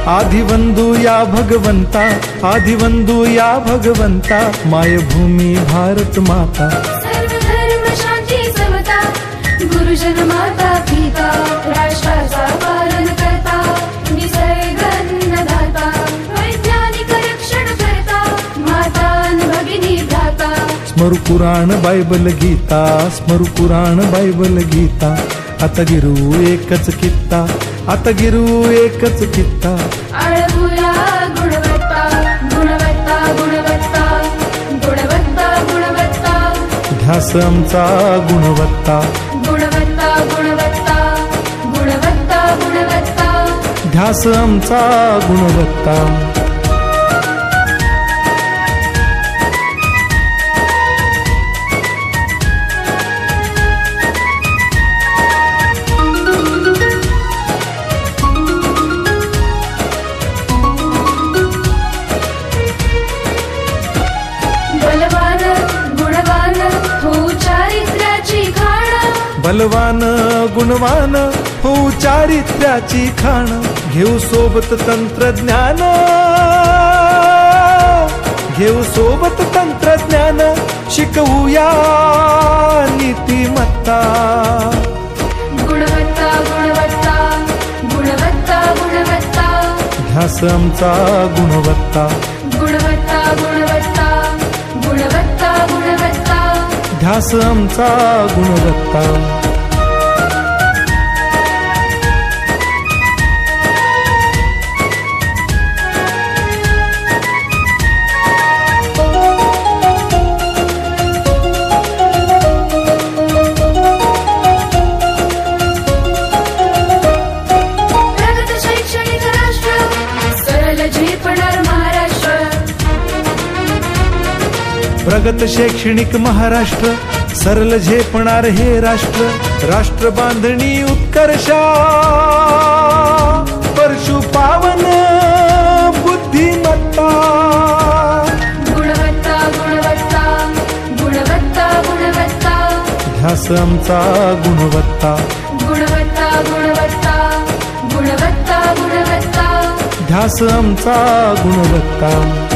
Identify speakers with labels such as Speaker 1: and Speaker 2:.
Speaker 1: आदिवंदू या भगवंता, आदिवंदू या भगवंता, मायभूमी भारत माता।
Speaker 2: सर्व धर्म शांती समता, गुरुजन माता पिता, राष्ट्राचा पालन करता, निसर्ग अन्नदाता, वैज्ञानिक रक्षण करता, माता अन भगिनी भ्राता।
Speaker 1: स्मरू पुराण बायबल गीता, स्मरू पुराण बायबल गीता, आता गिरू एकच कित्ता, आता गिरू एकच कित्ता।
Speaker 2: आळवूया गुणवत्ता, गुणवत्ता, गुणवत्ता, गुणवत्ता, गुणवत्ता,
Speaker 1: ध्यास आमचा गुणवत्ता,
Speaker 2: गुणवत्ता, गुणवत्ता, गुणवत्ता, गुणवत्ता,
Speaker 1: ध्यास आमचा गुणवत्ता।
Speaker 2: बलवान गुणवान हो चारित्र्याची खाण,
Speaker 1: बलवान गुणवान हो चारित्र्याची खाण, घेऊ सोबत तंत्रज्ञान, घेऊ सोबत तंत्रज्ञान, शिकवूया नीतिमत्ता।
Speaker 2: गुणवत्ता, गुणवत्ता, गुणवत्ता, गुणवत्ता,
Speaker 1: ध्यास आमचा गुणवत्ता,
Speaker 2: गुणवत्ता, गुणवत्ता, गुणवत्ता, गुणवत्ता,
Speaker 1: ध्यास आमचा गुणवत्ता।
Speaker 2: प्रगत शैक्षणिक राष्ट्र, सरल झेपणार महाराष्ट्र।
Speaker 1: प्रगत शैक्षणिक महाराष्ट्र, सरल झेपणार हे राष्ट्र, राष्ट्र बांधणी उत्कर्षा, परशु पावन बुद्धिमत्ता।
Speaker 2: गुणवत्ता, गुणवत्ता, गुणवत्ता, गुणवत्ता,
Speaker 1: ध्यास आमचा गुणवत्ता,
Speaker 2: गुणवत्ता, गुणवत्ता, गुणवत्ता, गुणवत्ता,
Speaker 1: ध्यास आमचा गुणवत्ता।